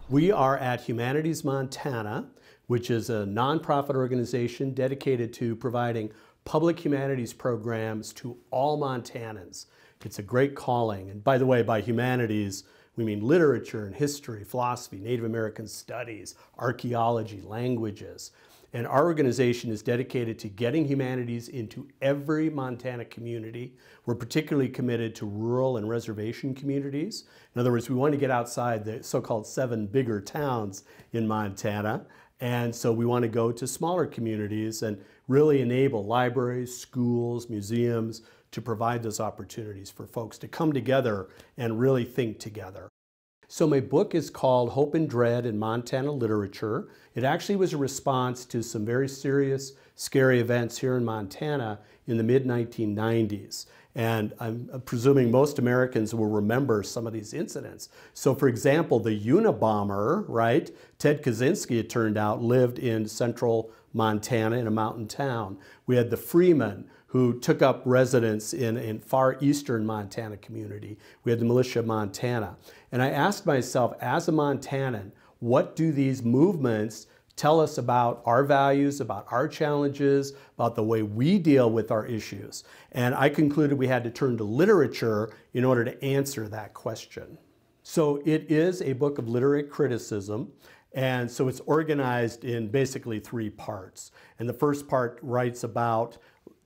We are at Humanities Montana, which is a nonprofit organization dedicated to providing public humanities programs to all Montanans. It's a great calling. And by the way, by humanities, we mean literature and history, philosophy, Native American studies, archaeology, languages. And our organization is dedicated to getting humanities into every Montana community. We're particularly committed to rural and reservation communities. In other words, we want to get outside the so-called 7 bigger towns in Montana. And so we want to go to smaller communities and really enable libraries, schools, museums to provide those opportunities for folks to come together and really think together. So my book is called Hope and Dread in Montana Literature. It actually was a response to some very serious, scary events here in Montana in the mid-1990s. And I'm presuming most Americans will remember some of these incidents. So for example, the Unabomber, right? Ted Kaczynski, it turned out, lived in central Montana in a mountain town. We had the Freemen, who took up residence in far eastern Montana community. We had the militia of Montana. And I asked myself, as a Montanan, what do these movements tell us about our values, about our challenges, about the way we deal with our issues? And I concluded we had to turn to literature in order to answer that question. So it is a book of literary criticism. And so it's organized in basically 3 parts. And the first part writes about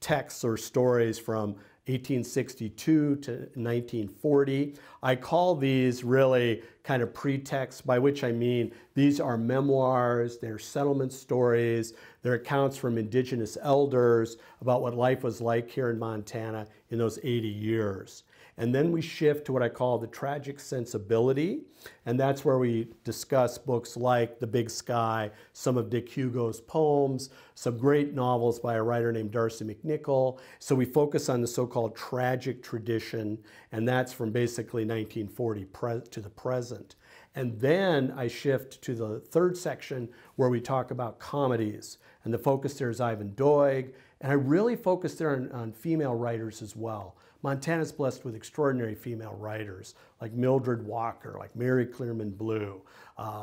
texts or stories from 1862 to 1940. I call these really kind of pretexts, by which I mean these are memoirs, they're settlement stories, they're accounts from indigenous elders about what life was like here in Montana in those 80 years. And then we shift to what I call the tragic sensibility, and that's where we discuss books like The Big Sky, some of Dick Hugo's poems, some great novels by a writer named Darcy McNichol. So we focus on the so-called tragic tradition, and that's from basically 1940 to the present. And then I shift to the 3rd section where we talk about comedies, and the focus there is Ivan Doig, and I really focus there on female writers as well. Montana's blessed with extraordinary female writers like Mildred Walker, like Mary Clearman Blue,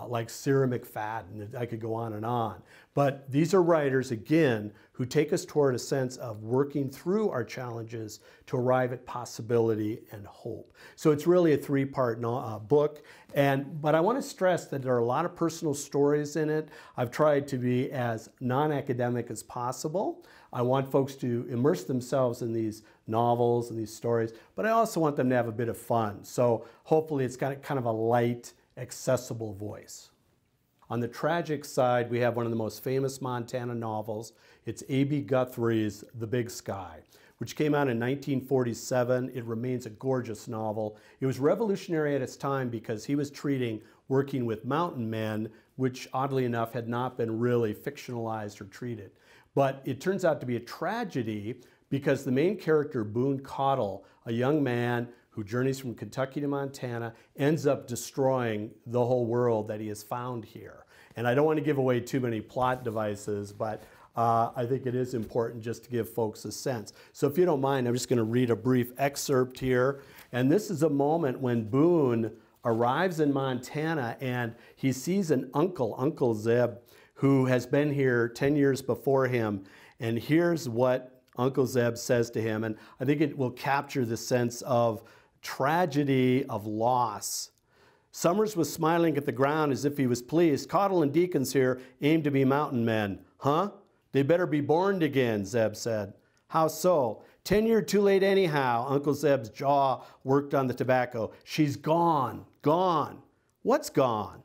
like Sarah McFadden. I could go on and on. But these are writers, again, who take us toward a sense of working through our challenges to arrive at possibility and hope. So it's really a 3-part book. But I want to stress that there are a lot of personal stories in it. I've tried to be as non-academic as possible. I want folks to immerse themselves in these novels and these stories, but I also want them to have a bit of fun. So hopefully it's got kind of a light, accessible voice. On the tragic side, we have one of the most famous Montana novels. It's A.B. Guthrie's The Big Sky, which came out in 1947. It remains a gorgeous novel. It was revolutionary at its time because he was treating working with mountain men, which oddly enough had not been really fictionalized or treated. But it turns out to be a tragedy because the main character, Boone Cottle, a young man who journeys from Kentucky to Montana, ends up destroying the whole world that he has found here. And I don't want to give away too many plot devices, but I think it is important just to give folks a sense. So if you don't mind, I'm just going to read a brief excerpt here. And this is a moment when Boone arrives in Montana and he sees an uncle, Uncle Zeb, who has been here 10 years before him. And here's what Uncle Zeb says to him. And I think it will capture the sense of tragedy, of loss. Summers was smiling at the ground as if he was pleased. Cottle and Deacons here aim to be mountain men. Huh? They better be borned again, Zeb said. How so? 10 years too late anyhow. Uncle Zeb's jaw worked on the tobacco. She's gone, gone. What's gone?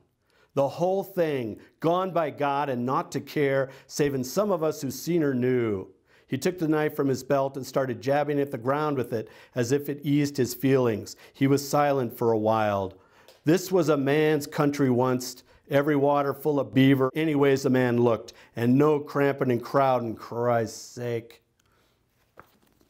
The whole thing, gone by God and not to care, saving some of us who seen her knew. He took the knife from his belt and started jabbing at the ground with it as if it eased his feelings. He was silent for a while. This was a man's country once, every water full of beaver, anyways the man looked, and no cramping and crowding, Christ's sake.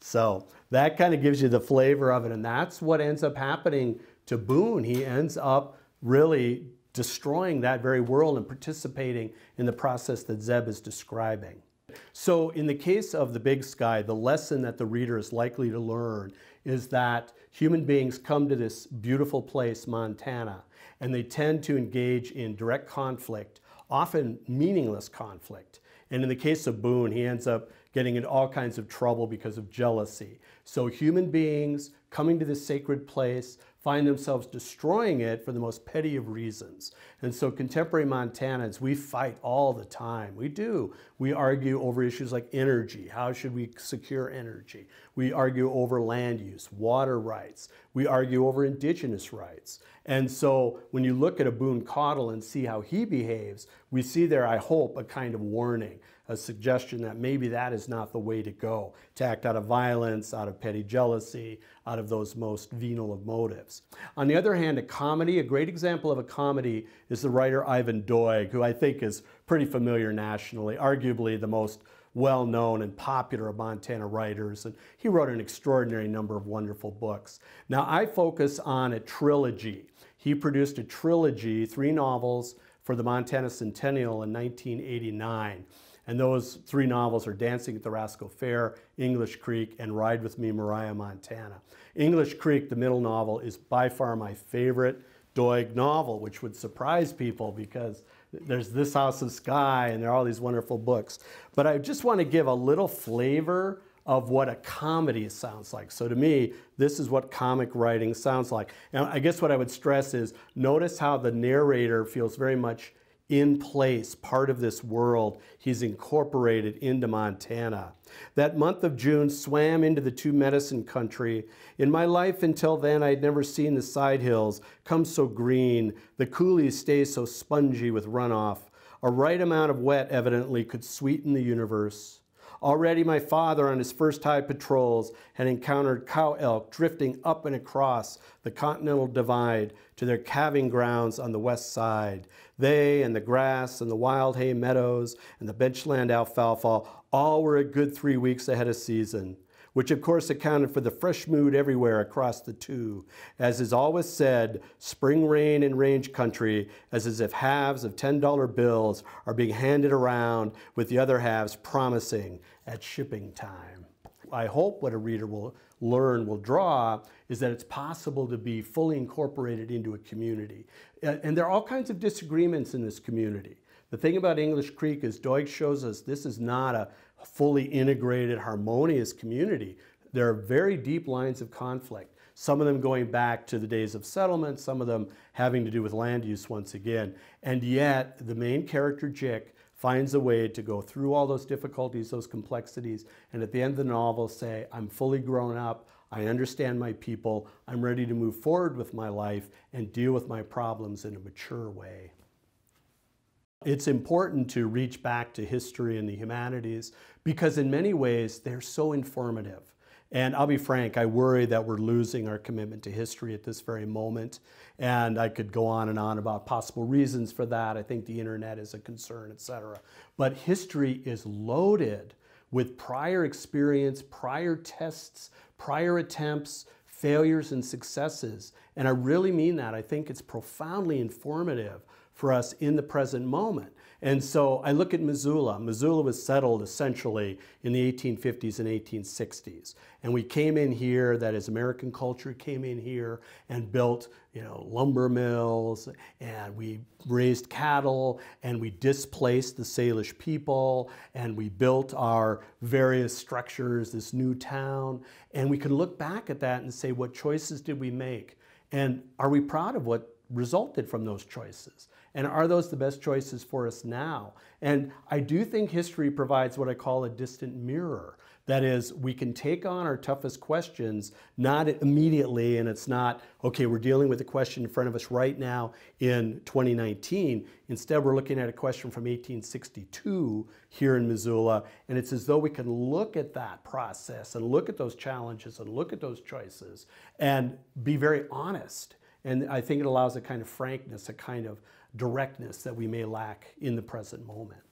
So that kind of gives you the flavor of it, and that's what ends up happening to Boone. He ends up really destroying that very world and participating in the process that Zeb is describing. So in the case of the big sky, the lesson that the reader is likely to learn is that human beings come to this beautiful place, Montana, and they tend to engage in direct conflict, often meaningless conflict. And in the case of Boone, he ends up getting into all kinds of trouble because of jealousy. So human beings coming to this sacred place find themselves destroying it for the most petty of reasons. And so contemporary Montanans, we fight all the time. We do. We argue over issues like energy. How should we secure energy? We argue over land use, water rights. We argue over indigenous rights. And so when you look at a Boone Caudle and see how he behaves, we see there, I hope, a kind of warning, a suggestion that maybe that is not the way to go, to act out of violence, out of petty jealousy, out of those most venal of motives. On the other hand, a great example of a comedy is the writer Ivan Doig, who I think is pretty familiar nationally, arguably the most well-known and popular of Montana writers, and he wrote an extraordinary number of wonderful books. Now, I focus on a trilogy. He produced a trilogy, 3 novels, for the Montana Centennial in 1989. And those 3 novels are Dancing at the Rascal Fair, English Creek, and Ride With Me, Maria, Montana. English Creek, the middle novel, is by far my favorite Doig novel, which would surprise people because there's This House of Sky and there are all these wonderful books. But I just want to give a little flavor of what a comedy sounds like. So to me, this is what comic writing sounds like. And I guess what I would stress is, notice how the narrator feels very much in place, part of this world. He's incorporated into Montana. That month of June swam into the Two Medicine Country. In my life until then, I'd never seen the side hills come so green, the coulees stay so spongy with runoff. A right amount of wet evidently could sweeten the universe. Already my father on his first high patrols had encountered cow elk drifting up and across the Continental Divide to their calving grounds on the west side. They and the grass and the wild hay meadows and the benchland alfalfa all were a good 3 weeks ahead of season, which of course accounted for the fresh mood everywhere across the two. As is always said, spring rain in range country is as if halves of $10 bills are being handed around with the other halves promising at shipping time. I hope what a reader will learn, will draw, is that it's possible to be fully incorporated into a community. And there are all kinds of disagreements in this community. The thing about English Creek is Doig shows us this is not a fully integrated, harmonious community. There are very deep lines of conflict, some of them going back to the days of settlement, some of them having to do with land use once again. And yet, the main character, Jick, finds a way to go through all those difficulties, those complexities, and at the end of the novel say, I'm fully grown up, I understand my people, I'm ready to move forward with my life and deal with my problems in a mature way. It's important to reach back to history and the humanities because in many ways they're so informative. And I'll be frank, I worry that we're losing our commitment to history at this very moment. And I could go on and on about possible reasons for that. I think the internet is a concern, etc. But history is loaded with prior experience, prior tests, prior attempts, failures and successes. And I really mean that. I think it's profoundly informative for us in the present moment. And so I look at Missoula. Missoula was settled essentially in the 1850s and 1860s. And we came in here, that is American culture came in here and built, lumber mills, and we raised cattle, and we displaced the Salish people, and we built our various structures, this new town. And we can look back at that and say, what choices did we make? And are we proud of what resulted from those choices? And are those the best choices for us now? And I do think history provides what I call a distant mirror. That is, we can take on our toughest questions, not immediately, and it's not, okay, we're dealing with a question in front of us right now in 2019. Instead, we're looking at a question from 1862 here in Missoula, and it's as though we can look at that process and look at those challenges and look at those choices and be very honest. And I think it allows a kind of frankness, a kind of directness that we may lack in the present moment.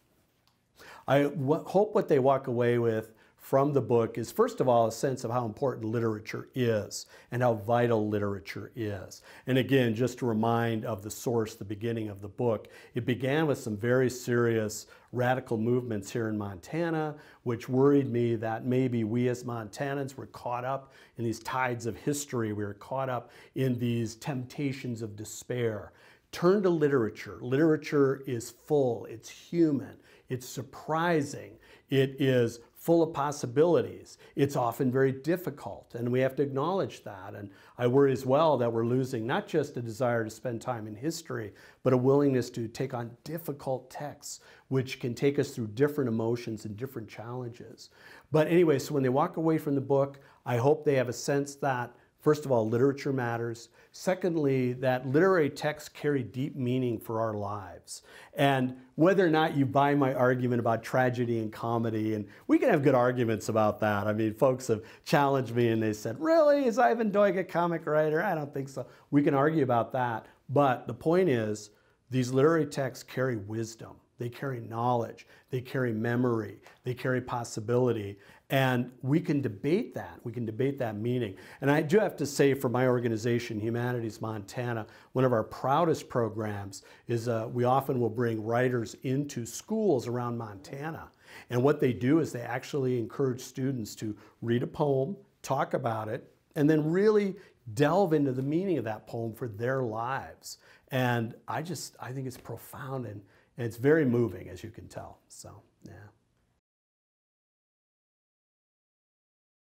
I hope what they walk away with from the book is, first of all, a sense of how important literature is and how vital literature is. And again, just to remind of the source, the beginning of the book, it began with some very serious radical movements here in Montana, which worried me that maybe we as Montanans were caught up in these tides of history. We were caught up in these temptations of despair. Turn to literature. Literature is full, it's human, it's surprising, it is full of possibilities. It's often very difficult, and we have to acknowledge that. And I worry as well that we're losing not just a desire to spend time in history, but a willingness to take on difficult texts, which can take us through different emotions and different challenges. But anyway, so when they walk away from the book, I hope they have a sense that, first of all, literature matters. Secondly, that literary texts carry deep meaning for our lives. And whether or not you buy my argument about tragedy and comedy, and we can have good arguments about that. I mean, folks have challenged me and they said, really, is Ivan Doig a comic writer? I don't think so. We can argue about that. But the point is, these literary texts carry wisdom. They carry knowledge, they carry memory, they carry possibility, and we can debate that. We can debate that meaning. And I do have to say, for my organization, Humanities Montana, one of our proudest programs is we often will bring writers into schools around Montana. And what they do is they actually encourage students to read a poem, talk about it, and then really delve into the meaning of that poem for their lives. And I think it's profound and it's very moving, as you can tell. So, yeah.